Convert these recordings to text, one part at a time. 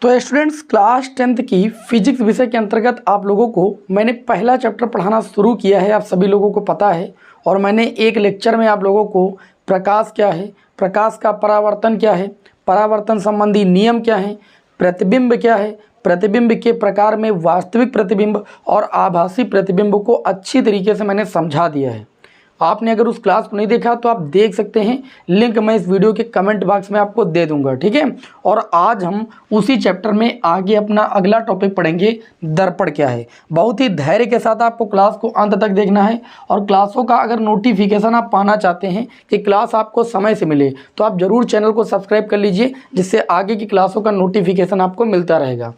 तो students, class 10th की physics विषय के अंतर्गत आप लोगों को मैंने पहला चैप्टर पढ़ाना शुरू किया है, आप सभी लोगों को पता है। और मैंने एक लेक्चर में आप लोगों को प्रकाश क्या है, प्रकाश का परावर्तन क्या है, परावर्तन संबंधी नियम क्या है, प्रतिबिंब क्या है, प्रतिबिंब के प्रकार में वास्तविक प्रतिबिंब और आभासी प्रतिबिंब को अच्छी तरीके से मैंने समझा दिया है। आपने अगर उस क्लास को नहीं देखा तो आप देख सकते हैं, लिंक मैं इस वीडियो के कमेंट बॉक्स में आपको दे दूंगा, ठीक है। और आज हम उसी चैप्टर में आगे अपना अगला टॉपिक पढ़ेंगे, दर्पण क्या है। बहुत ही धैर्य के साथ आपको क्लास को अंत तक देखना है। और क्लासों का अगर नोटिफिकेशन आप पाना चाहते हैं कि क्लास आपको समय से मिले तो आप ज़रूर चैनल को सब्सक्राइब कर लीजिए, जिससे आगे की क्लासों का नोटिफिकेशन आपको मिलता रहेगा।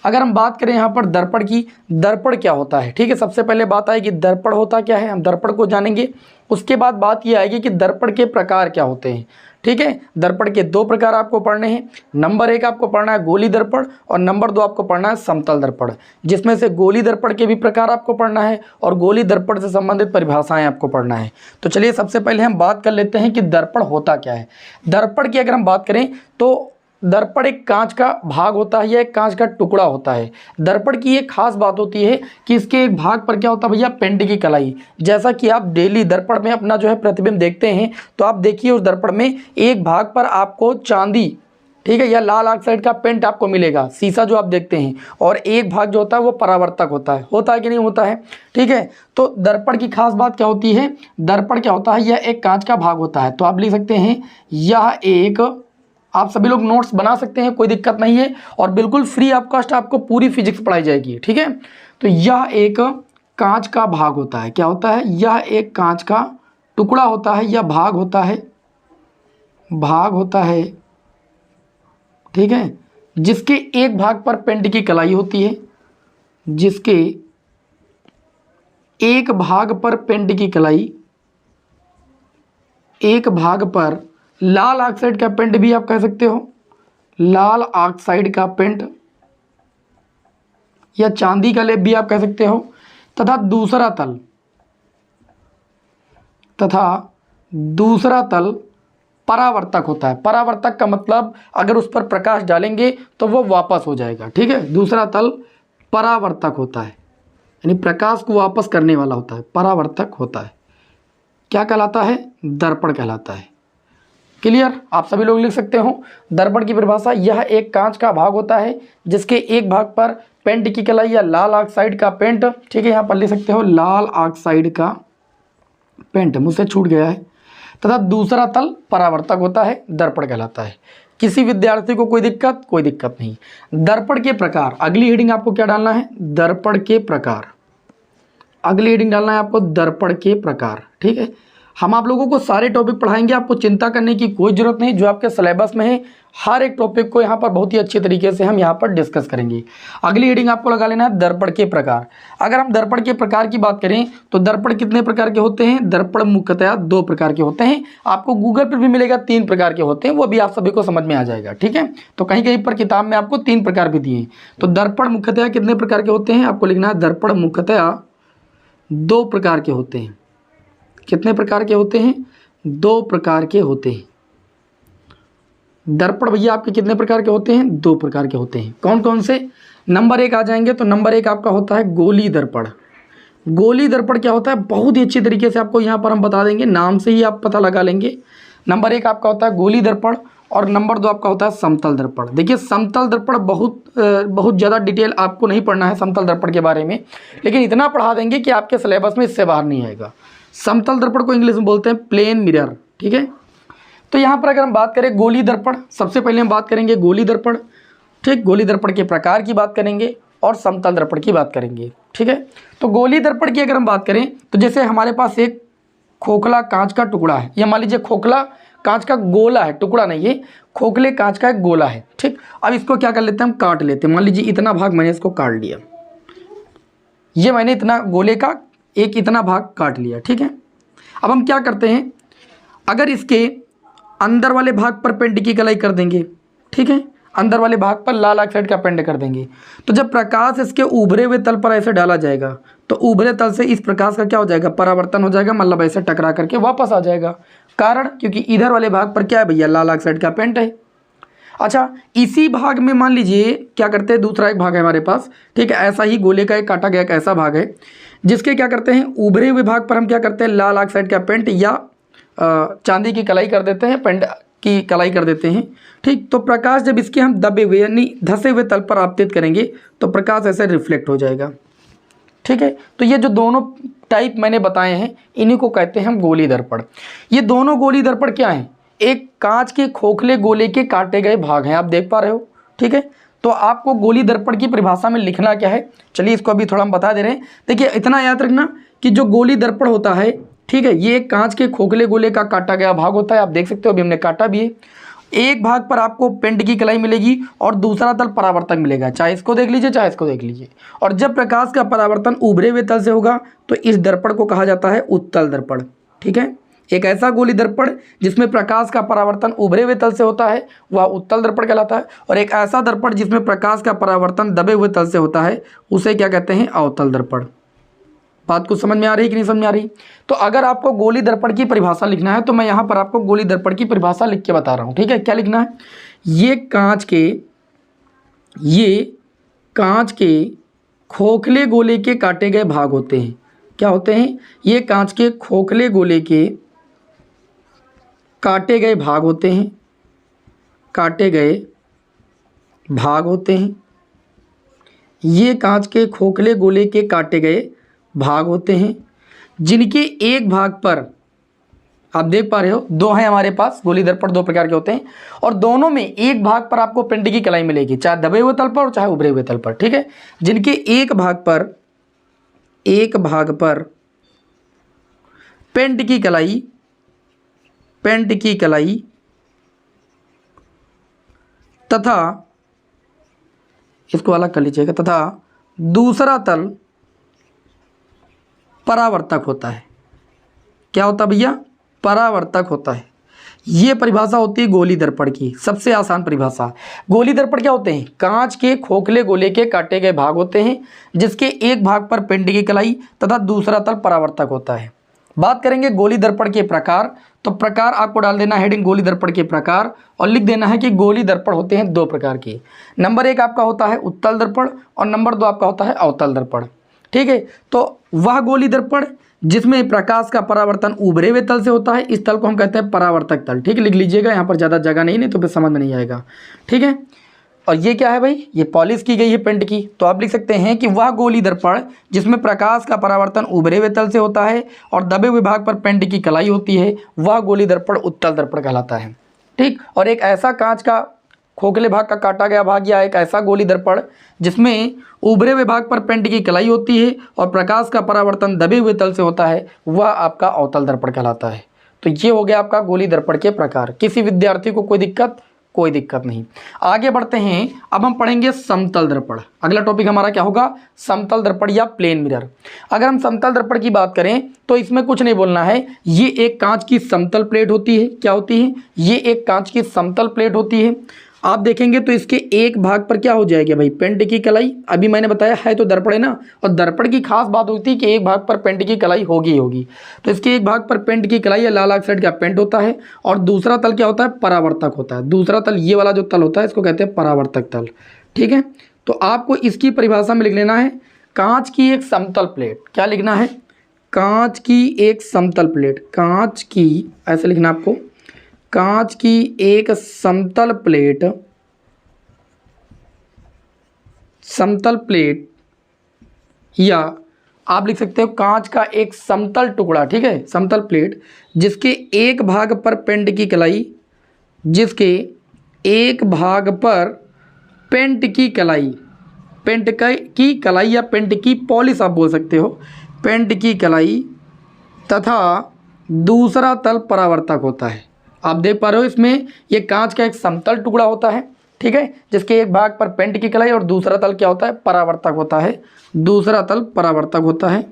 अगर हम बात करें यहाँ पर दर्पण की, दर्पण क्या होता है, ठीक है। सबसे पहले बात आएगी दर्पण होता क्या है, हम दर्पण को जानेंगे। उसके बाद बात ये आएगी कि दर्पण के प्रकार क्या होते हैं, ठीक है। दर्पण के दो प्रकार आपको पढ़ने हैं। नंबर 1 आपको पढ़ना है गोली दर्पण और नंबर 2 आपको पढ़ना है समतल दर्पण, जिसमें से गोली दर्पण के भी प्रकार आपको पढ़ना है और गोली दर्पण से संबंधित परिभाषाएं आपको पढ़ना है। तो चलिए सबसे पहले हम बात कर लेते हैं कि दर्पण होता क्या है। दर्पण की अगर हम बात करें तो दर्पण एक कांच का भाग होता है या एक कांच का टुकड़ा होता है। दर्पण की एक खास बात होती है कि इसके एक भाग पर क्या होता है भैया, पेंट की कलाई। जैसा कि आप डेली दर्पण में अपना जो है प्रतिबिंब देखते हैं तो आप देखिए उस दर्पण में एक भाग पर आपको चांदी, ठीक है, या लाल ऑक्साइड का पेंट आपको मिलेगा, शीशा जो आप देखते हैं। और एक भाग जो होता है वो परावर्तक होता है कि नहीं होता है, ठीक है। तो दर्पण की खास बात क्या होती है, दर्पण क्या होता है, यह एक कांच का भाग होता है। तो आप लिख सकते हैं यह एक, आप सभी लोग नोट्स बना सकते हैं, कोई दिक्कत नहीं है। और बिल्कुल फ्री ऑफ कॉस्ट आपको पूरी फिजिक्स पढ़ाई जाएगी, ठीक है। तो यह एक कांच का भाग होता है। क्या होता है, यह एक कांच का टुकड़ा होता है या भाग होता है, ठीक है, जिसके एक भाग पर पेंट की कलाई होती है, जिसके एक भाग पर पेंट की कलाई, एक भाग पर लाल ऑक्साइड का पेंट भी आप कह सकते हो, लाल ऑक्साइड का पेंट या चांदी का लेप भी आप कह सकते हो। तथा दूसरा तल परावर्तक होता है। परावर्तक का मतलब अगर उस पर प्रकाश डालेंगे तो वो वापस हो जाएगा, ठीक है। दूसरा तल परावर्तक होता है, यानी प्रकाश को वापस करने वाला होता है, परावर्तक होता है। क्या कहलाता है, दर्पण कहलाता है। क्लियर, आप सभी लोग लिख सकते हो। दर्पण की परिभाषा, यह एक कांच का भाग होता है जिसके एक भाग पर पेंट की कलाई या लाल ऑक्साइड का पेंट, ठीक है, यहाँ पर लिख सकते हो लाल ऑक्साइड का पेंट, मुझसे छूट गया है, तथा दूसरा तल परावर्तक होता है, दर्पण कहलाता है। किसी विद्यार्थी को कोई दिक्कत नहीं। दर्पण के प्रकार, अगली हेडिंग आपको क्या डालना है, दर्पण के प्रकार। अगली हेडिंग डालना है आपको दर्पण के प्रकार, ठीक है। हम आप लोगों को सारे टॉपिक पढ़ाएंगे, आपको चिंता करने की कोई ज़रूरत नहीं। जो आपके सिलेबस में है हर एक टॉपिक को यहाँ पर बहुत ही अच्छे तरीके से हम यहाँ पर डिस्कस करेंगे। अगली हेडिंग आपको लगा लेना है दर्पण के प्रकार। अगर हम दर्पण के प्रकार की बात करें तो दर्पण कितने प्रकार के होते हैं, दर्पण मुख्यतः 2 प्रकार के होते हैं। आपको गूगल पर भी मिलेगा 3 प्रकार के होते हैं, वो भी आप सभी को समझ में आ जाएगा, ठीक है। तो कहीं कहीं पर किताब में आपको 3 प्रकार भी दिए। तो दर्पण मुख्यतः कितने प्रकार के होते हैं, आपको लिखना है दर्पण मुख्यतः 2 प्रकार के होते हैं। कितने प्रकार के होते हैं, 2 प्रकार के होते हैं। दर्पण भैया आपके कितने प्रकार के होते हैं, 2 प्रकार के होते हैं। कौन कौन से, नंबर 1 आ जाएंगे तो नंबर 1 आपका होता है गोली दर्पण। गोली दर्पण क्या होता है, बहुत ही अच्छी तरीके से आपको यहाँ पर हम बता देंगे, नाम से ही आप पता लगा लेंगे। नंबर 1 आपका होता है गोली दर्पण और नंबर 2 आपका होता है समतल दर्पण। देखिए समतल दर्पण बहुत ज़्यादा डिटेल आपको नहीं पढ़ना है समतल दर्पण के बारे में, लेकिन इतना पढ़ा देंगे कि आपके सिलेबस में इससे बाहर नहीं आएगा। समतल दर्पण को इंग्लिश में बोलते हैं प्लेन मिरर, ठीक है। तो यहाँ पर अगर हम बात करें गोली दर्पण, सबसे पहले हम बात करेंगे गोली दर्पण, ठीक। गोली दर्पण के प्रकार की बात करेंगे और समतल दर्पण की बात करेंगे, ठीक है। तो गोली दर्पण की अगर हम बात करें तो जैसे हमारे पास एक खोखला कांच का टुकड़ा है, या मान लीजिए खोखला कांच का गोला है, टुकड़ा नहीं है, खोखले कांच का एक गोला है, ठीक। अब इसको क्या कर लेते हैं, हम काट लेते हैं। मान लीजिए इतना भाग मैंने इसको काट लिया, ये मैंने इतना गोले का एक इतना भाग काट लिया, ठीक है। अब हम क्या करते हैं, अगर इसके अंदर वाले भाग पर पेंट की कलाई कर देंगे, ठीक है, अंदर वाले भाग पर लाल ऑक्साइड का पेंट कर देंगे, तो जब प्रकाश इसके उभरे हुए तल पर ऐसे डाला जाएगा तो उभरे तल से इस प्रकाश का क्या हो जाएगा, परावर्तन हो जाएगा, मतलब ऐसे टकरा करके वापस आ जाएगा। कारण, क्योंकि इधर वाले भाग पर क्या है भैया, लाल ऑक्साइड का पेंट है। अच्छा, इसी भाग में मान लीजिए क्या करते हैं, दूसरा एक भाग है हमारे पास, ठीक है, ऐसा ही गोले का एक काटा गया एक ऐसा भाग है जिसके क्या करते हैं, उभरे हुए भाग पर हम क्या करते हैं, लाल ऑक्साइड का पेंट या चांदी की कलाई कर देते हैं, पेंट की कलाई कर देते हैं। ठीक, तो प्रकाश जब इसके हम दबे हुए यानी धसे हुए तल पर आपतित करेंगे तो प्रकाश ऐसे रिफ्लेक्ट हो जाएगा। ठीक है, तो ये जो दोनों टाइप मैंने बताए हैं इन्हीं को कहते हैं हम गोली दर्पण। ये दोनों गोली दर्पण क्या हैं, एक कांच के खोखले गोले के काटे गए भाग हैं, आप देख पा रहे हो। ठीक है, तो आपको गोली दर्पण की परिभाषा में लिखना क्या है, चलिए इसको अभी थोड़ा हम बता दे रहे हैं। देखिए इतना याद रखना कि जो गोली दर्पण होता है, ठीक है, ये एक कांच के खोखले गोले का काटा गया भाग होता है, आप देख सकते हो अभी हमने काटा भी है। एक भाग पर आपको पेंट की कलाई मिलेगी और दूसरा तल परावर्तक मिलेगा, चाहे इसको देख लीजिए चाहे इसको देख लीजिए। और जब प्रकाश का परावर्तन उभरे हुए तल से होगा तो इस दर्पण को कहा जाता है उत्तल दर्पण। ठीक है, एक ऐसा गोली दर्पण जिसमें प्रकाश का परावर्तन उभरे हुए तल से होता है वह उत्तल दर्पण कहलाता है, और एक ऐसा दर्पण जिसमें प्रकाश का परावर्तन दबे हुए तल से होता है उसे क्या कहते हैं, अवतल दर्पण। बात कुछ समझ में आ रही है कि नहीं समझ में आ रही? तो अगर आपको गोली दर्पण की परिभाषा लिखना है तो मैं यहाँ पर आपको गोली दर्पण की परिभाषा लिख के बता रहा हूँ। ठीक है, क्या लिखना है, ये कांच के खोखले गोले के काटे गए भाग होते हैं। क्या होते हैं, ये कांच के खोखले गोले के काटे गए भाग होते हैं, काटे गए भाग होते हैं। ये कांच के खोखले गोले के काटे गए भाग होते हैं जिनके एक भाग पर आप देख पा रहे हो दो हैं हमारे पास, गोली दर्पण दो प्रकार के होते हैं और दोनों में एक भाग पर आपको पेंट की कलाई मिलेगी, चाहे दबे हुए तल पर और चाहे उभरे हुए तल पर। ठीक है, जिनके एक भाग पर पेंट की कलाई तथा इसको अलग कर लीजिएगा, तथा दूसरा तल परावर्तक होता है। क्या होता है भैया, परावर्तक होता है। ये परिभाषा होती है गोली दर्पण की, सबसे आसान परिभाषा। गोली दर्पण क्या होते हैं, कांच के खोखले गोले के काटे गए भाग होते हैं जिसके एक भाग पर पेंट की कलाई तथा दूसरा तल परावर्तक होता है। बात करेंगे गोली दर्पण के प्रकार, तो प्रकार आपको डाल देना हेडिंग गोली दर्पण के प्रकार और लिख देना है कि गोली दर्पण होते हैं दो प्रकार के। नंबर एक आपका होता है उत्तल दर्पण और नंबर दो आपका होता है अवतल दर्पण। ठीक है, तो वह गोली दर्पण जिसमें प्रकाश का परावर्तन उभरे हुए तल से होता है, इस तल को हम कहते हैं परावर्तक तल। ठीक है, लिख लीजिएगा, यहाँ पर ज़्यादा जगह नहीं तो फिर समझ में नहीं आएगा। ठीक है, और ये क्या है भाई, ये पॉलिश की गई है पेंट की, तो आप लिख सकते हैं कि वह गोली दर्पण जिसमें प्रकाश का परावर्तन उभरे हुए तल से होता है और दबे हुए भाग पर पेंट की कलाई होती है वह गोली दर्पण उत्तल दर्पण कहलाता है। ठीक, और एक ऐसा कांच का खोखले भाग का काटा गया भाग या एक ऐसा गोली दर्पण जिसमें उभरे हुए भाग पर पेंट की कलाई होती है और प्रकाश का परावर्तन दबे हुए तल से होता है वह आपका अवतल दर्पण कहलाता है। तो ये हो गया आपका गोली दर्पण के प्रकार। किसी विद्यार्थी को कोई दिक्कत नहीं। आगे बढ़ते हैं, अब हम पढ़ेंगे समतल दर्पण। अगला टॉपिक हमारा क्या होगा, समतल दर्पण या प्लेन मिरर। अगर हम समतल दर्पण की बात करें तो इसमें कुछ नहीं बोलना है, ये एक कांच की समतल प्लेट होती है। क्या होती है, ये एक कांच की समतल प्लेट होती है। आप देखेंगे तो इसके एक भाग पर क्या हो जाएगा भाई, पेंट की कलाई। अभी मैंने बताया है तो दर्पण है ना, और दर्पण की खास बात होती है कि एक भाग पर पेंट की कलाई होगी। तो इसके एक भाग पर पेंट की कलाई या लाल ऑक्साइड का पेंट होता है और दूसरा तल क्या होता है, परावर्तक होता है। दूसरा तल ये वाला जो तल होता है इसको कहते हैं परावर्तक तल। ठीक है, तो आपको इसकी परिभाषा में लिख लेना है कांच की एक समतल प्लेट। क्या लिखना है, कांच की एक समतल प्लेट। कांच की, ऐसे लिखना आपको, कांच की एक समतल प्लेट या आप लिख सकते हो कांच का एक समतल टुकड़ा। ठीक है, समतल प्लेट जिसके एक भाग पर पेंट की कलाई, जिसके एक भाग पर पेंट की कलाई, पेंट की कलाई या पेंट की पॉलिश आप बोल सकते हो, पेंट की कलाई तथा दूसरा तल परावर्तक होता है। आप देख पा रहे हो इसमें ये कांच का एक समतल टुकड़ा होता है। ठीक है, जिसके एक भाग पर पेंट की कलाई और दूसरा तल क्या होता है, परावर्तक होता है। दूसरा तल परावर्तक होता है।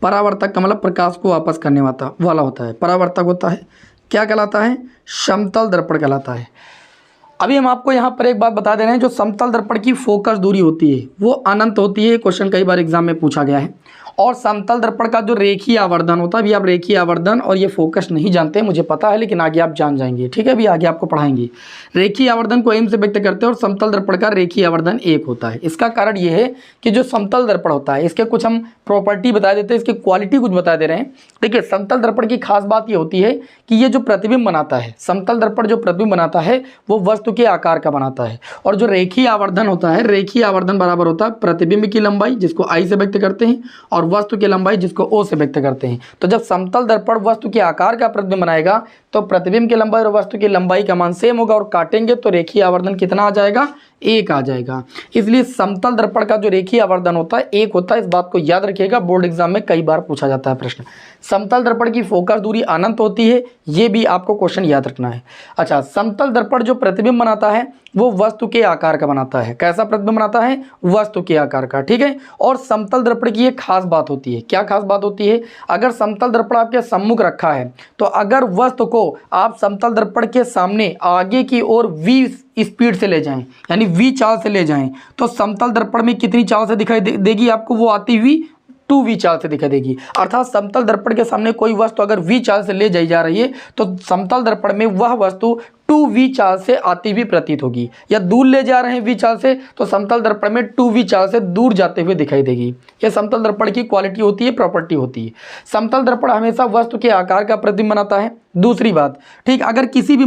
परावर्तक का मतलब प्रकाश को वापस करने वाला होता है, परावर्तक होता है। क्या कहलाता है, समतल दर्पण कहलाता है। अभी हम आपको यहाँ पर एक बात बता दे रहे हैं, जो समतल दर्पण की फोकस दूरी होती है वो अनंत होती है। क्वेश्चन कई बार एग्जाम में पूछा गया है। और समतल दर्पण का जो रेखीय आवर्धन होता है, अभी आप रेखीय आवर्धन और ये फोकस नहीं जानते मुझे पता है, लेकिन आगे आप जान जाएंगे, ठीक है। अभी आगे आपको पढ़ाएंगे। रेखीय आवर्धन को एम से व्यक्त करते हैं और समतल दर्पण का रेखीय आवर्धन 1 होता है। इसका कारण ये है कि जो समतल दर्पण होता है इसके कुछ हम प्रॉपर्टी बता देते हैं, इसकी क्वालिटी कुछ बता दे रहे हैं। देखिए, समतल दर्पण की खास बात ये होती है कि ये जो प्रतिबिंब बनाता है, समतल दर्पण जो प्रतिबिंब बनाता है वो वस्तु के आकार का बनाता है। और जो रेखीय आवर्धन होता है, रेखीय आवर्धन बराबर होता है प्रतिबिंब की लंबाई जिसको आई से व्यक्त करते हैं और वस्तु की लंबाई जिसको ओ से व्यक्त करते हैं। तो जब समतल दर्पण वस्तु के आकार का प्रतिबिंब बनाएगा तो प्रतिबिंब की लंबाई और वस्तु की लंबाई का मान सेम होगा, और काटेंगे तो रेखीय आवर्धन कितना आ जाएगा? 1 आ जाएगा। इसलिए समतल दर्पण का जो रेखीय आवर्धन होता है 1 होता है। इस बात को याद रखिएगा, बोर्ड एग्जाम में कई बार पूछा जाता है प्रश्न। समतल दर्पण की फोकस दूरी अनंत होती है, ये भी आपको क्वेश्चन याद रखना है। अच्छा, समतल दर्पण जो प्रतिबिंब बनाता है वो वस्तु के आकार का बनाता है। कैसा प्रतिबिंब बनाता है? वस्तु के आकार का, ठीक है। और समतल दर्पण की एक खास बात होती है। क्या खास बात होती है? अगर समतल दर्पण आपके सम्मुख रखा है तो अगर वस्तु को आप समतल दर्पण के सामने आगे की ओर v स्पीड से ले जाएं, यानी v चाल से ले जाएं, तो समतल दर्पण में कितनी चाल से दिखाई देगी आपको? वो आती हुई 2v चाल से दिखाई देगी। अर्थात समतल दर्पण के सामने कोई वस्तु अगर v चाल से ले जाई जा रही है तो समतल दर्पण में वह वस्तु 2v चाल से आती हुई प्रतीत होगी, या दूर ले जा रहे हैं v चाल से तो समतल दर्पण में 2v चाल से दूर जाते हुए दिखाई देगी। यह समतल दर्पण की क्वालिटी होती है, प्रॉपर्टी होती है। समतल दर्पण हमेशा वस्तु के आकार का प्रतिबिंब बनाता है। दूसरी बात, ठीक, अगर किसी भी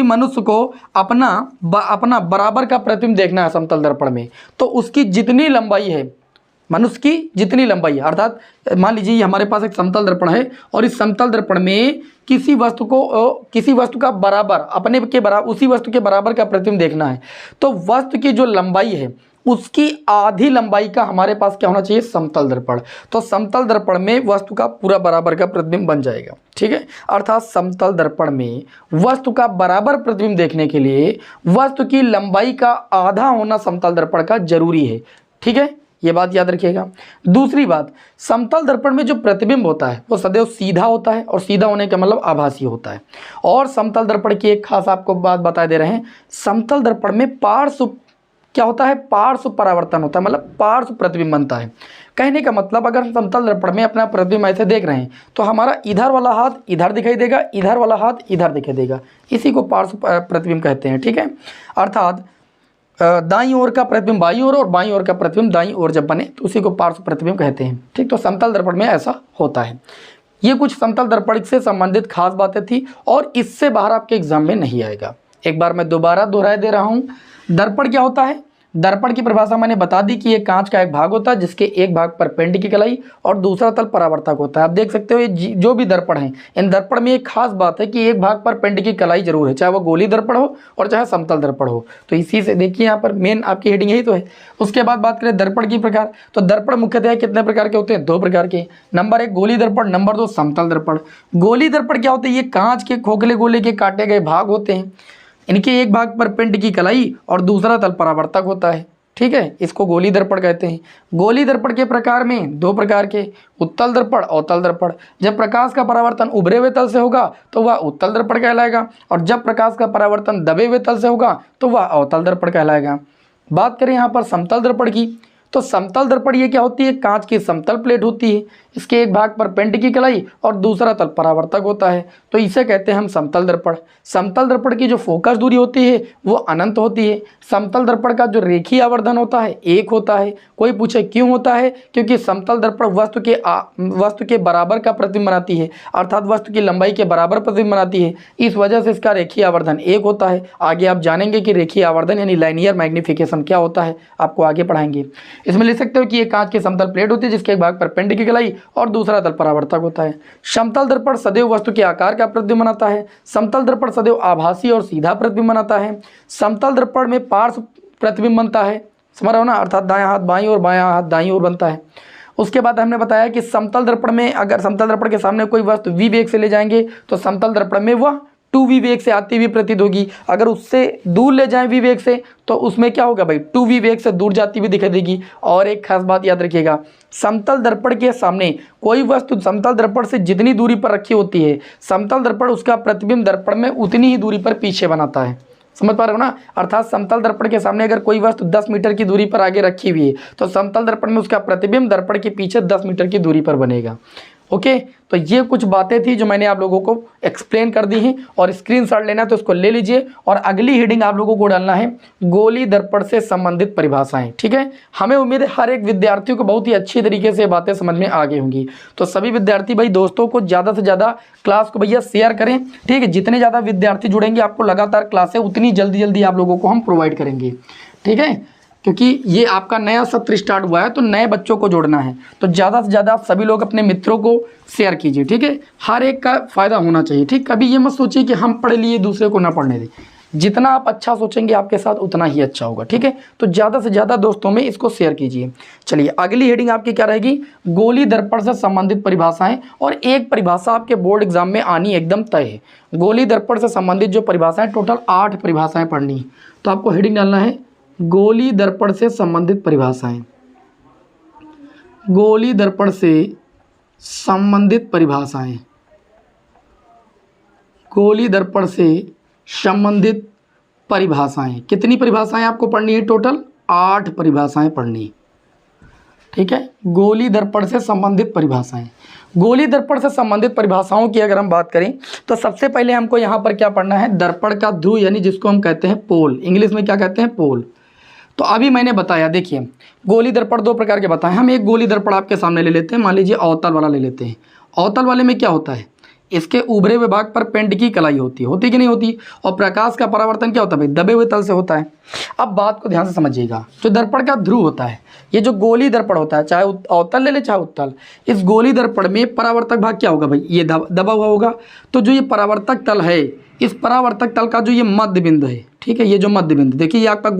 मनुष्य को अपना बराबर का प्रतिबिंब देखना है समतल दर्पण में, तो उसकी जितनी लंबाई है, मनुष्य की जितनी लंबाई है, अर्थात मान लीजिए हमारे पास एक समतल दर्पण है और इस समतल दर्पण में किसी वस्तु का बराबर उसी वस्तु के बराबर का प्रतिबिंब देखना है, तो वस्तु की जो लंबाई है उसकी आधी लंबाई का हमारे पास क्या होना चाहिए? समतल दर्पण। तो समतल दर्पण में वस्तु का पूरा बराबर का प्रतिबिंब बन जाएगा, ठीक है। अर्थात समतल दर्पण में वस्तु का बराबर प्रतिबिंब देखने के लिए वस्तु की लंबाई का आधा होना समतल दर्पण का जरूरी है, ठीक है। ये बात याद रखिएगा। दूसरी बात, समतल दर्पण में जो प्रतिबिंब होता है वो सदैव सीधा होता है, और सीधा होने का मतलब आभासी होता है। और समतल दर्पण की एक खास आपको बात बता दे रहे हैं, समतल दर्पण में पार्श्व क्या होता है? पार्श्व परावर्तन होता है, मतलब पार्श्व प्रतिबिंब बनता है। कहने का मतलब, अगर हम समतल दर्पण में अपना प्रतिबिंब ऐसे देख रहे हैं तो हमारा इधर वाला हाथ इधर दिखाई देगा, इधर वाला हाथ इधर दिखाई देगा। इसी को पार्श्व प्रतिबिंब कहते हैं, ठीक है। अर्थात दाईं ओर का प्रतिबिंब बाईं ओर और बाईं ओर का प्रतिबिंब दाईं ओर जब बने तो उसी को पार्श्व प्रतिबिंब कहते हैं, ठीक। तो समतल दर्पण में ऐसा होता है। ये कुछ समतल दर्पण से संबंधित खास बातें थी और इससे बाहर आपके एग्जाम में नहीं आएगा। एक बार मैं दोबारा दोहराए दे रहा हूँ। दर्पण क्या होता है? दर्पण की परिभाषा मैंने बता दी कि ये कांच का एक भाग होता है जिसके एक भाग पर पेंड की कलाई और दूसरा तल परावर्तक होता है। आप देख सकते हो ये जो भी दर्पण है, इन दर्पण में एक खास बात है कि एक भाग पर पेंड की कलाई जरूर है, चाहे वो गोली दर्पण हो और चाहे समतल दर्पण हो। तो इसी से देखिए यहाँ पर मेन आपकी हेडिंग यही तो है। उसके बाद बात करें दर्पण की प्रकार, तो दर्पण मुख्यतः कितने प्रकार के होते हैं? 2 प्रकार के। नंबर 1 गोली दर्पण, नंबर 2 समतल दर्पण। गोली दर्पण क्या होते हैं? ये कांच के खोखले गोले के काटे गए भाग होते हैं। इनके एक भाग पर पेंड की कलाई और दूसरा तल परावर्तक होता है, ठीक है। इसको गोली दर्पण कहते हैं। गोली दर्पण के प्रकार में 2 प्रकार के, उत्तल दर्पण, अवतल दर्पण। जब प्रकाश का परावर्तन उभरे हुए तल से होगा तो वह उत्तल दर्पण कहलाएगा, और जब प्रकाश का परावर्तन दबे हुए तल से होगा तो वह अवतल दर्पण कहलाएगा। बात करें यहाँ पर समतल दर्पण की, तो समतल दर्पण ये क्या होती है? कांच की समतल प्लेट होती है, इसके एक भाग पर पेंड की कलाई और दूसरा तल परावर्तक होता है, तो इसे कहते हैं हम समतल दर्पण। समतल दर्पण की जो फोकस दूरी होती है वो अनंत होती है। समतल दर्पण का जो रेखीय आवर्धन होता है 1 होता है। कोई पूछे क्यों होता है? क्योंकि समतल दर्पण वस्तु के बराबर का प्रतिबिंब बनाती है, अर्थात वस्तु की लंबाई के बराबर प्रतिबिंब बनाती है। इस वजह से इसका रेखीय आवर्धन 1 होता है। आगे आप जानेंगे कि रेखीय आवर्धन यानी लाइनियर मैग्निफिकेशन क्या होता है, आपको आगे पढ़ाएंगे। इसमें लिख सकते हो कि ये कांच की समतल प्लेट होती है जिसके एक भाग पर पेंड की कलाई और दूसरा तल परावर्तक होता है। समतल दर्पण सदैव वस्तु के आकार का प्रतिबिंब बनाता है। समतल दर्पण सदैव आभासी और सीधा प्रतिबिंब बनाता है। समतल दर्पण में पार्श्व प्रतिबिंब बनता है, समझ रहे हो ना, अर्थात दायां हाथ बाईं ओर बायां हाथ दाईं ओर बनता है। उसके बाद हमने बताया कि समतल दर्पण में अगर समतल दर्पण के सामने कोई वस्तु v वेग से ले जाएंगे तो समतल दर्पण में वह 2v वेग से आती हुई प्रतीत होगी। अगर उससे दूर ले जाएं v वेग से तो उसमें क्या होगा भाई? 2v वेग से दूर जाती हुई दिखाई देगी। और एक खास बात याद रखिएगा, समतल दर्पण के सामने कोई वस्तु समतल दर्पण से जितनी दूरी पर रखी होती है, समतल दर्पण उसका प्रतिबिंब दर्पण में उतनी ही दूरी पर पीछे बनाता है। समझ पा रहे हो ना। अर्थात समतल दर्पण के सामने अगर कोई वस्तु 10 मीटर की दूरी पर आगे रखी हुई है तो समतल दर्पण में उसका प्रतिबिंब दर्पण के पीछे 10 मीटर की दूरी पर बनेगा। ओके, तो ये कुछ बातें थी जो मैंने आप लोगों को एक्सप्लेन कर दी हैं, और स्क्रीनशॉट लेना है तो उसको ले लीजिए। और अगली हेडिंग आप लोगों को डालना है गोली दर्पण से संबंधित परिभाषाएं। ठीक है, हमें उम्मीद है हर एक विद्यार्थियों को बहुत ही अच्छी तरीके से बातें समझ में आ गई होंगी। तो सभी विद्यार्थी भाई दोस्तों को ज़्यादा से ज़्यादा क्लास को भैया शेयर करें। ठीक है, जितने ज़्यादा विद्यार्थी जुड़ेंगे आपको लगातार क्लासें उतनी जल्दी जल्दी आप लोगों को हम प्रोवाइड करेंगे। ठीक है, क्योंकि ये आपका नया सत्र स्टार्ट हुआ है तो नए बच्चों को जोड़ना है, तो ज़्यादा से ज़्यादा आप सभी लोग अपने मित्रों को शेयर कीजिए। ठीक है, हर एक का फ़ायदा होना चाहिए। ठीक, कभी ये मत सोचिए कि हम पढ़ लिए दूसरे को ना पढ़ने दें। जितना आप अच्छा सोचेंगे आपके साथ उतना ही अच्छा होगा। ठीक है, तो ज़्यादा से ज़्यादा दोस्तों में इसको शेयर कीजिए। चलिए अगली हेडिंग आपकी क्या रहेगी, गोली दर्पण से संबंधित परिभाषाएं। और एक परिभाषा आपके बोर्ड एग्जाम में आनी एकदम तय है। गोली दर्पण से संबंधित जो परिभाषाएं, टोटल 8 परिभाषाएं पढ़नी है। तो आपको हेडिंग डालना है गोली दर्पण से संबंधित परिभाषाएं। गोली दर्पण से संबंधित परिभाषाएं, गोली दर्पण से संबंधित परिभाषाएं। कितनी परिभाषाएं आपको पढ़नी है, टोटल 8 परिभाषाएं पढ़नी है। ठीक है, गोली दर्पण से संबंधित परिभाषाएं। गोली दर्पण से संबंधित परिभाषाओं की अगर हम बात करें तो सबसे पहले हमको यहाँ पर क्या पढ़ना है, दर्पण का ध्रुव यानी जिसको हम कहते हैं पोल, इंग्लिश में क्या कहते हैं, पोल। तो अभी मैंने बताया, देखिए गोली दर्पण 2 प्रकार के बताए। हम एक गोली दर्पण आपके सामने ले लेते हैं, मान लीजिए अवतल वाला ले लेते हैं। अवतल वाले में क्या होता है, इसके उभरे हुए भाग पर पेंट की कलाई होती कि नहीं होती, और प्रकाश का परावर्तन क्या होता है भाई, दबे हुए तल से होता है। अब बात को ध्यान से समझिएगा, जो दर्पण का ध्रुव होता है, ये जो गोली दर्पण होता है, चाहे अवतल ले ले चाहे उत्तल, इस गोली दर्पण में परावर्तक भाग क्या होगा भाई, ये दबा हुआ होगा। तो जो ये परावर्तक तल है, इस परावर्तक तल का जो ये मध्य बिंदु है, ठीक है, ये जो मध्य बिंदु, देखिए ये आपका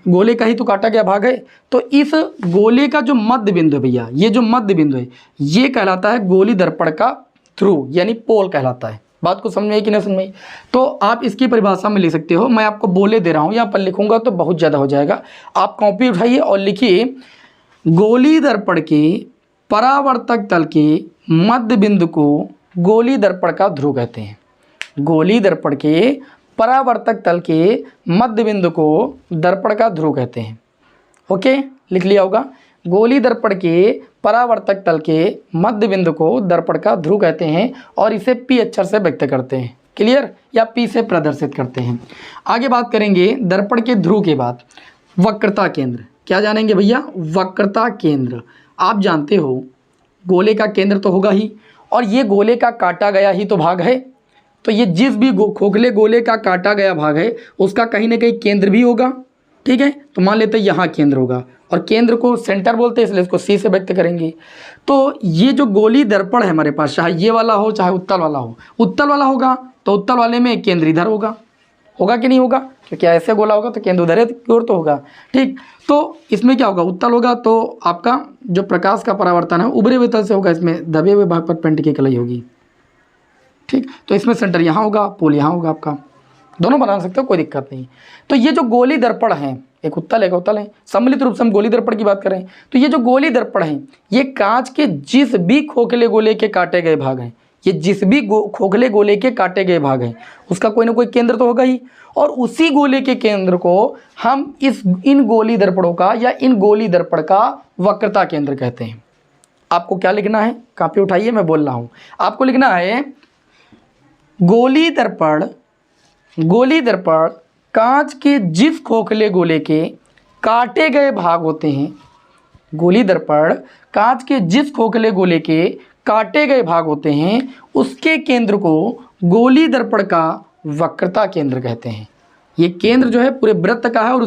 गोले का ही तो काटा गया भाग है। तो इस गोले का जो मध्य बिंदु है भैया, ये जो मध्य बिंदु है, ये कहलाता है गोली दर्पण का ध्रुव यानी पोल कहलाता है। बात को समझ में आई कि नहीं समझ में आई? तो आप इसकी परिभाषा में लिख सकते हो, मैं आपको बोले दे रहा हूँ, यहाँ पर लिखूंगा तो बहुत ज़्यादा हो जाएगा। आप कॉपी उठाइए और लिखिए, गोली दर्पण के परावर्तक तल के मध्य बिंदु को गोली दर्पण का ध्रुव कहते हैं। गोली दर्पण के परावर्तक तल के मध्य बिंदु को दर्पण का ध्रुव कहते हैं। ओके, लिख लिया होगा। गोली दर्पण के परावर्तक तल के मध्य बिंदु को दर्पण का ध्रुव कहते हैं और इसे P अक्षर से व्यक्त करते हैं। क्लियर, या P से प्रदर्शित करते हैं। आगे बात करेंगे दर्पण के ध्रुव के बाद वक्रता केंद्र। क्या जानेंगे भैया, वक्रता केंद्र। आप जानते हो गोले का केंद्र तो होगा ही, और ये गोले का काटा गया ही तो भाग है। तो ये जिस भी खोखले गोले का काटा गया भाग है उसका कहीं ना कहीं केंद्र भी होगा। ठीक है, तो मान लेते हैं यहाँ केंद्र होगा, और केंद्र को सेंटर बोलते हैं, इसलिए इसको C से व्यक्त करेंगे। तो ये जो गोली दर्पण है हमारे पास, चाहे ये वाला हो चाहे उत्तल वाला हो, उत्तल वाला होगा तो उत्तल वाले में केंद्र इधर होगा कि नहीं होगा, क्योंकि ऐसे गोला होगा तो केंद्र उधर की ओर तो होगा। ठीक, तो इसमें क्या होगा, उत्तल होगा तो आपका जो प्रकाश का परावर्तन है उभरे हुए तल से होगा, इसमें दबे हुए भाग पर पेंट की कलाई होगी। ठीक, तो इसमें सेंटर यहाँ होगा, पोल यहाँ होगा, आपका दोनों बना सकते हो, कोई दिक्कत नहीं। तो ये जो गोली दर्पण है, एक उत्तल एक अवतल है, सम्मिलित रूप से हम गोली दर्पण की बात करें तो ये जो गोली दर्पण है ये कांच के जिस भी खोखले गोले के काटे गए भाग हैं, ये जिस भी खोखले गोले के काटे गए भाग हैं उसका कोई ना कोई केंद्र तो होगा ही, और उसी गोले के केंद्र को हम इन गोली दर्पणों का या इन गोली दर्पण का वक्रता केंद्र कहते हैं। आपको क्या लिखना है, कॉपी उठाइए, मैं बोल रहा हूँ। आपको लिखना है गोली दर्पण कांच के जिस खोखले गोले के काटे गए भाग होते हैं, गोली दर्पण कांच के जिस खोखले गोले के काटे गए भाग होते हैं उसके केंद्र को गोली दर्पण का वक्रता केंद्र कहते हैं। ये केंद्र जो है पूरे वृत्त का है और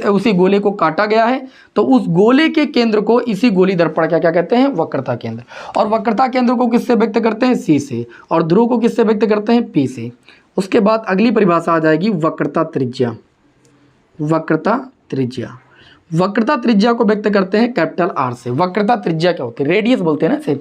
उसी गोले को काटा गया है, तो उस गोले के केंद्र को इसी गोली दर्पण क्या कहते हैं, वक्रता केंद्र। और वक्रता केंद्र को किससे व्यक्त करते हैं, C से, और ध्रुव को किससे व्यक्त करते हैं, P से। उसके बाद अगली परिभाषा आ जाएगी वक्रता त्रिज्या। वक्रता त्रिज्या को व्यक्त करते हैं कैपिटल R से। वक्रता त्रिज्या क्या होती है, रेडियस बोलते हैं ना इसे।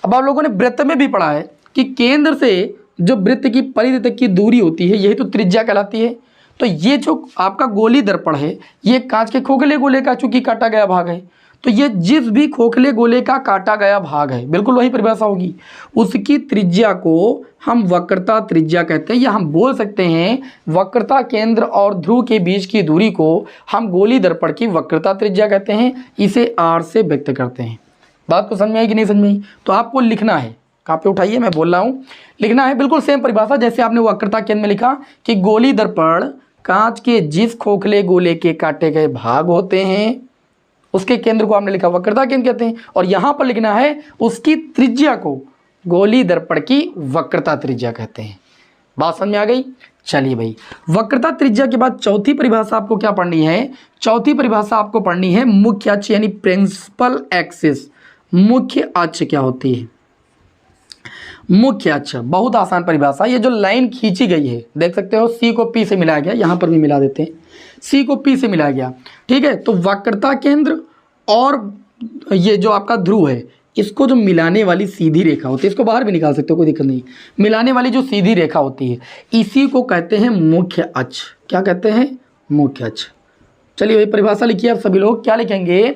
अब आप लोगों ने वृत्त में भी पढ़ा है कि केंद्र से जो वृत्त की परिधि तक की दूरी होती है यही तो त्रिज्या कहलाती है। तो ये जो आपका गोली दर्पण है ये कांच के खोखले गोले का चूंकि काटा गया भाग है, तो ये जिस भी खोखले गोले का काटा गया भाग है, बिल्कुल वही परिभाषा होगी, उसकी त्रिज्या को हम वक्रता त्रिज्या कहते हैं, या हम बोल सकते हैं वक्रता केंद्र और ध्रुव के बीच की दूरी को हम गोली दर्पण की वक्रता त्रिज्या कहते हैं। इसे आर से व्यक्त करते हैं। बात को समझ में आई कि नहीं समझ में आई? तो आपको लिखना है, कॉपी उठाइए, मैं बोल रहा हूँ, लिखना है बिल्कुल सेम परिभाषा जैसे आपने वक्रता केंद्र में लिखा कि गोली दर्पण कांच के जिस खोखले गोले के काटे गए भाग होते हैं उसके केंद्र को आपने लिखा वक्रता केंद्र कहते हैं, और यहाँ पर लिखना है उसकी त्रिज्या को गोली दर्पण की वक्रता त्रिज्या कहते हैं। बात समझ में आ गई? चलिए भाई, वक्रता त्रिज्या के बाद चौथी परिभाषा आपको क्या पढ़नी है? चौथी परिभाषा आपको पढ़नी है मुख्य अक्ष यानी प्रिंसिपल एक्सिस। मुख्य अक्ष क्या होती है? मुख्य अक्ष बहुत आसान परिभाषा, ये जो लाइन खींची गई है देख सकते हो, सी को पी से मिलाया गया, यहाँ पर भी मिला देते हैं, सी को पी से मिलाया गया, ठीक है। तो वक्रता केंद्र और ये जो आपका ध्रुव है इसको जो मिलाने वाली सीधी रेखा होती है, इसको बाहर भी निकाल सकते हो, कोई दिक्कत नहीं, मिलाने वाली जो सीधी रेखा होती है इसी को कहते हैं मुख्य अक्ष। क्या कहते हैं? मुख्य अक्ष। चलिए भाई परिभाषा लिखिए आप सभी लोग, क्या लिखेंगे?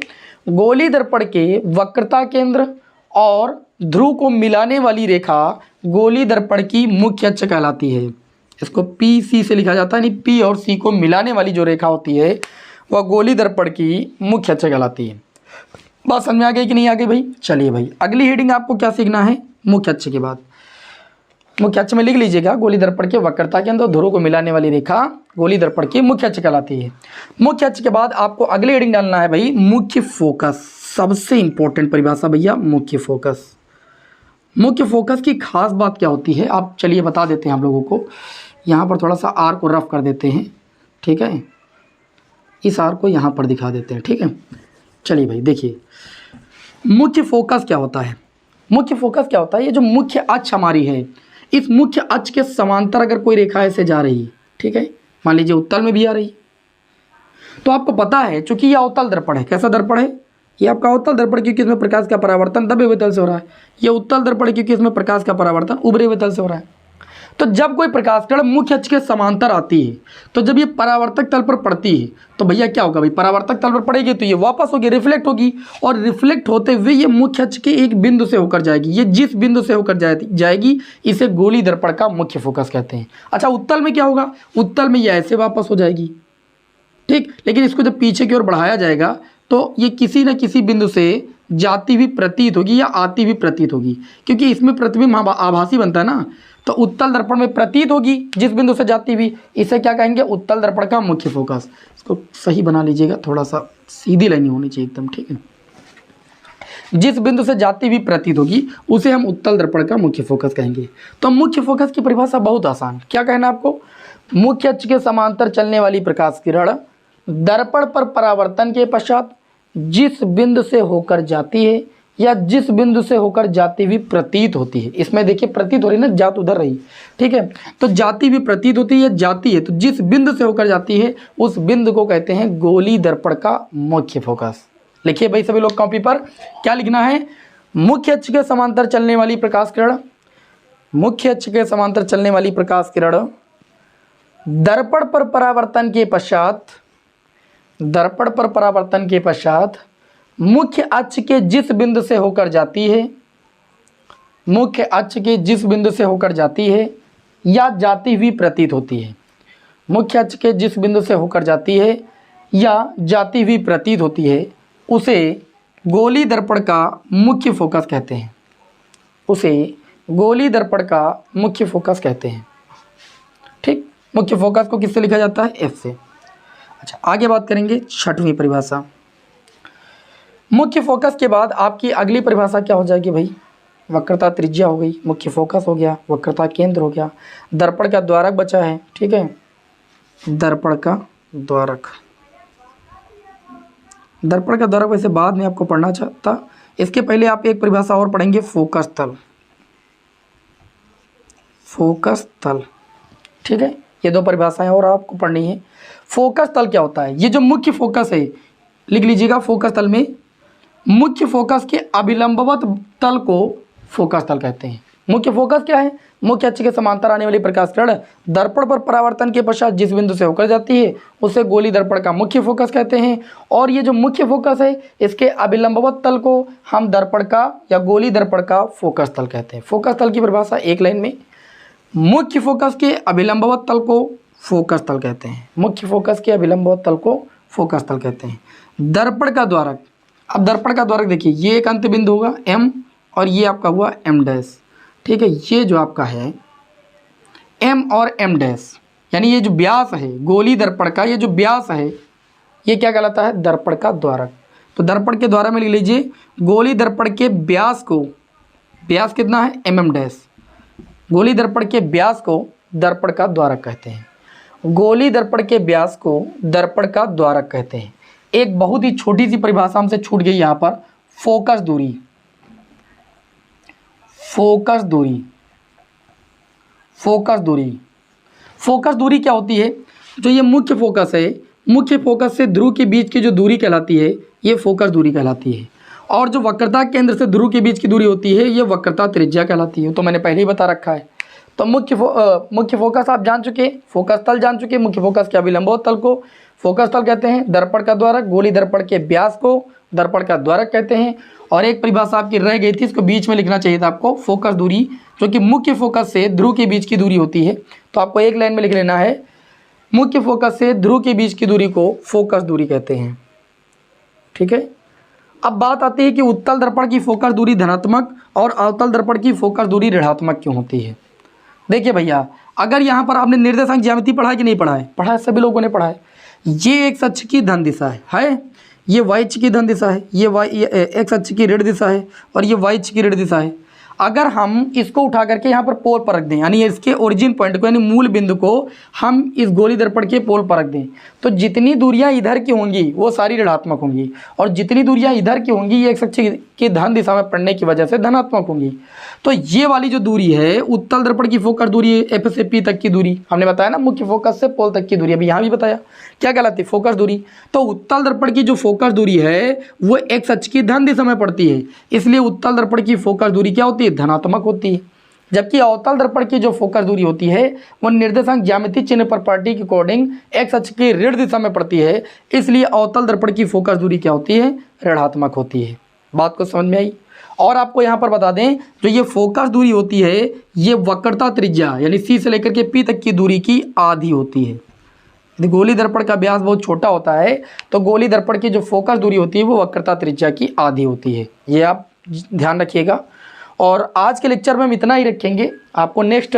गोली दर्पण के वक्रता केंद्र और ध्रुव को मिलाने वाली रेखा गोली दर्पण की मुख्य अक्ष कहलाती है। इसको पी सी से लिखा जाता है, यानी पी और सी को मिलाने वाली जो रेखा होती है वह गोली दर्पण की मुख्य अक्ष कहलाती है। बात समझ में आ गई कि नहीं आ गई भाई? चलिए भाई, अगली हेडिंग आपको क्या सीखना है? मुख्य अक्ष के बाद मुख्य अक्ष में लिख लीजिएगा गोली दर्पण के वक्रता के अंदर ध्रुव को मिलाने वाली रेखा गोली दर्पण की मुख्य अक्ष कहलाती है। मुख्य अक्ष के बाद आपको अगली हेडिंग डालना है भाई मुख्य फोकस। सबसे इंपॉर्टेंट परिभाषा भैया मुख्य फोकस। मुख्य फोकस की खास बात क्या होती है आप चलिए बता देते हैं हम लोगों को। यहाँ पर थोड़ा सा आर को रफ कर देते हैं, ठीक है, इस आर को यहाँ पर दिखा देते हैं, ठीक है। चलिए भाई देखिए मुख्य फोकस क्या होता है? मुख्य फोकस क्या होता है? ये जो मुख्य अक्ष हमारी है, इस मुख्य अक्ष के समांतर अगर कोई रेखा ऐसे जा रही है, ठीक है, मान लीजिए उत्तल में भी आ रही, तो आपको पता है चूंकि यह अवतल दर्पण है। कैसा दर्पण है? ये आपका अवतल दर्पण, क्योंकि इसमें प्रकाश का परावर्तन दबे हुए तल से हो रहा है। ये उत्तल दर्पण क्योंकि इसमें प्रकाश का परावर्तन उभरे हुए तल से हो रहा है। तो जब कोई प्रकाश किरण मुख्य अक्ष के समांतर आती है, तो जब ये परावर्तक तल पर पड़ती है तो भैया क्या होगा भाई? परावर्तक तल पर पड़ेगी तो ये वापस होगी, रिफ्लेक्ट होगी, और रिफ्लेक्ट होते हुए ये मुख्य अक्ष के एक बिंदु से होकर जाएगी। ये जिस बिंदु से होकर जाएगी इसे गोली दर्पण का मुख्य फोकस कहते हैं। अच्छा, उत्तल में क्या होगा? उत्तल में ये ऐसे वापस हो जाएगी, ठीक, लेकिन इसको जब पीछे की ओर बढ़ाया जाएगा तो ये किसी न किसी बिंदु से जाती हुई प्रतीत होगी या आती हुई प्रतीत होगी, क्योंकि इसमें प्रतिबिंब आभासी बनता है ना। तो उत्तल दर्पण में प्रतीत होगी जिस बिंदु से जाती हुई, इसे क्या कहेंगे? उत्तल दर्पण का मुख्य फोकस। इसको सही बना लीजिएगा, थोड़ा सा सीधी लाइन होनी चाहिए एकदम, ठीक है। जिस बिंदु से जाती हुई प्रतीत होगी उसे हम उत्तल दर्पण का मुख्य फोकस कहेंगे। तो मुख्य फोकस की परिभाषा बहुत आसान, क्या कहना आपको? मुख्य अक्ष के समांतर चलने वाली प्रकाश किरण दर्पण पर परावर्तन के पश्चात जिस बिंदु से होकर जाती है या जिस बिंदु से होकर जाती हुई प्रतीत होती है, इसमें देखिए प्रतीत हो रही है ना, जात उधर रही, ठीक है, तो जाती हुई प्रतीत होती है या जाती है, तो जिस बिंदु से होकर जाती है उस बिंदु को कहते हैं गोली दर्पण का मुख्य फोकस। लिखिए भाई सभी लोग कॉपी पर, क्या लिखना है? मुख्य अक्ष के समांतर चलने वाली प्रकाश किरण, मुख्य अक्ष के समांतर चलने वाली प्रकाश किरण दर्पण पर परावर्तन के पश्चात, दर्पण पर परावर्तन के पश्चात मुख्य अक्ष के जिस बिंदु से होकर जाती है, मुख्य अक्ष के जिस बिंदु से होकर जाती है या जाती हुई प्रतीत होती है, मुख्य अक्ष के जिस बिंदु से होकर जाती है या जाती हुई प्रतीत होती है उसे गोली दर्पण का मुख्य फोकस कहते हैं। उसे गोली दर्पण का मुख्य फोकस कहते हैं, ठीक। मुख्य फोकस को किससे लिखा जाता है? एफ से। अच्छा, आगे बात करेंगे छठवीं परिभाषा। मुख्य फोकस के बाद आपकी अगली परिभाषा क्या हो जाएगी भाई? वक्रता त्रिज्या हो गई, मुख्य फोकस हो गया, वक्रता केंद्र हो गया, दर्पण का द्वारक बचा है, ठीक है, दर्पण का द्वारक। दर्पण का द्वारक वैसे बाद में आपको पढ़ना चाहता, इसके पहले आप एक परिभाषा और पढ़ेंगे, फोकस तल। फोकस तल, ठीक है, ये दो परिभाषाएं और आपको पढ़नी है। फोकस तल क्या होता है? ये जो मुख्य फोकस है, लिख लीजिएगा, फोकस तल में मुख्य फोकस के अभिलंबवत तल को फोकस तल कहते हैं। मुख्य फोकस क्या है? मुख्य अक्ष के समांतर आने वाली प्रकाश किरण दर्पण पर परावर्तन के पश्चात जिस बिंदु से होकर जाती है उसे गोली दर्पण का मुख्य फोकस कहते हैं। और ये जो मुख्य फोकस है इसके अभिलंबवत तल को हम दर्पण का या गोली दर्पण का फोकस तल कहते हैं। फोकस तल की परिभाषा एक लाइन में, मुख्य फोकस के अभिलंबवत तल को फोकस तल कहते हैं। मुख्य फोकस के अभिलंबवत तल को फोकस तल कहते हैं। दर्पण का द्वारक, अब दर्पण का द्वारक देखिए, ये एक अंत बिंदु होगा M और ये आपका हुआ M डैश, ठीक है। ये जो आपका है M और M डैश, यानी ये जो व्यास है गोली दर्पण का, ये जो व्यास है ये क्या कहलाता है? दर्पण का द्वारक। तो दर्पण के द्वारा में लिख लीजिए गोली दर्पण के व्यास को, व्यास कितना है? mm dash. गोली दर्पण के व्यास को दर्पण का द्वारक कहते हैं। गोली दर्पण के व्यास को दर्पण का द्वारक कहते हैं। एक बहुत ही छोटी सी परिभाषा हमसे छूट गई यहाँ पर, फोकस दूरी। फोकस दूरी, फोकस दूरी, फोकस दूरी क्या होती है? जो ये मुख्य फोकस है, मुख्य फोकस से ध्रुव के बीच की जो दूरी कहलाती है ये फोकस दूरी कहलाती है। और जो वक्रता केंद्र से ध्रुव के बीच की दूरी होती है ये वक्रता त्रिज्या कहलाती है। तो मैंने पहले ही बता रखा है। तो मुख्य फोकस आप जान चुके, फोकस तल जान चुके। मुख्य फोकस के अभिलंबवत तल को फोकस तल कहते हैं। दर्पण का द्वारक, गोली दर्पण के व्यास को दर्पण का द्वारक कहते हैं। और एक परिभाषा आपकी रह गई थी, इसको बीच में लिखना चाहिए था आपको, फोकस दूरी, जो कि मुख्य फोकस से ध्रुव के बीच की दूरी होती है। तो आपको एक लाइन में लिख लेना है, मुख्य फोकस से ध्रुव के बीच की दूरी को फोकस दूरी कहते हैं, ठीक है। अब बात आती है कि उत्तल दर्पण की फोकस दूरी धनात्मक और अवतल दर्पण की फोकस दूरी ऋणात्मक क्यों होती है? देखिए भैया, अगर यहाँ पर आपने निर्देशांक ज्यामिति पढ़ा है कि नहीं पढ़ा है? पढ़ा है, सभी लोगों ने पढ़ा है। ये एक्स अक्ष की धन दिशा है, ये वाई अक्ष की धन दिशा है, ये एक्स अक्ष की ऋण दिशा है और ये वाई अक्ष की ऋण दिशा है। अगर हम इसको उठा करके यहाँ पर पोल पर रख दें, यानी इसके ओरिजिन पॉइंट को, यानी मूल बिंदु को हम इस गोली दर्पण के पोल पर रख दें, तो जितनी दूरियां इधर की होंगी वो सारी ऋणात्मक होंगी और जितनी दूरियां इधर की होंगी ये एक्स अक्ष की धन दिशा में पड़ने की वजह से धनात्मक होंगी। तो ये वाली जो दूरी है उत्तल दर्पण की फोकस दूरी है, एफ से पी तक की दूरी हमने बताया ना, मुख्य फोकस से पोल तक की दूरी, अभी यहाँ भी बताया क्या कहलाती है? फोकस दूरी। तो उत्तल दर्पण की जो फोकस दूरी है वो एक्स अक्ष की धन दिशा में पड़ती है, इसलिए उत्तल दर्पण की फोकस दूरी क्या होती है? धनात्मक होती है। जबकि अवतल दर्पण की जो फोकस दूरी होती है वो निर्देशांक ज्यामिति चिन्ह प्रॉपर्टी के अकॉर्डिंग एक्स अक्ष की ऋण दिशा में पड़ती है, इसलिए अवतल दर्पण की फोकस दूरी क्या होती है? ऋणात्मक होती है। बात को समझ में आई? और आपको यहाँ पर बता दें, जो ये फोकस दूरी होती है ये वक्रता त्रिज्या यानी सी से लेकर के पी तक की दूरी की आधी होती है। यदि गोली दर्पण का व्यास बहुत छोटा होता है तो गोली दर्पण की जो फोकस दूरी होती है वो वक्रता त्रिज्या की आधी होती है। ये आप ध्यान रखिएगा। और आज के लेक्चर में हम इतना ही रखेंगे। आपको नेक्स्ट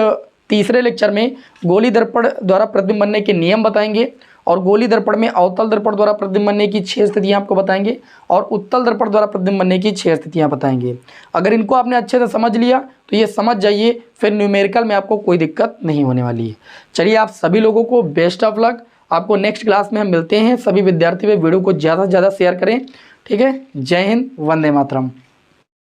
तीसरे लेक्चर में गोली दर्पण द्वारा प्रतिबिंब बनने के नियम बताएंगे और गोली दर्पण में अवतल दर्पण द्वारा प्रतिबिंब बनने की 6 स्थितियां आपको बताएंगे और उत्तल दर्पण द्वारा प्रतिबिंब बनने की 6 स्थितियां बताएंगे। अगर इनको आपने अच्छे से समझ लिया तो ये समझ जाइए, फिर न्यूमेरिकल में आपको कोई दिक्कत नहीं होने वाली है। चलिए, आप सभी लोगों को बेस्ट ऑफ लक। आपको नेक्स्ट क्लास में हम मिलते हैं। सभी विद्यार्थी वीडियो को ज़्यादा से ज़्यादा शेयर करें, ठीक है। जय हिंद, वंदे मातरम।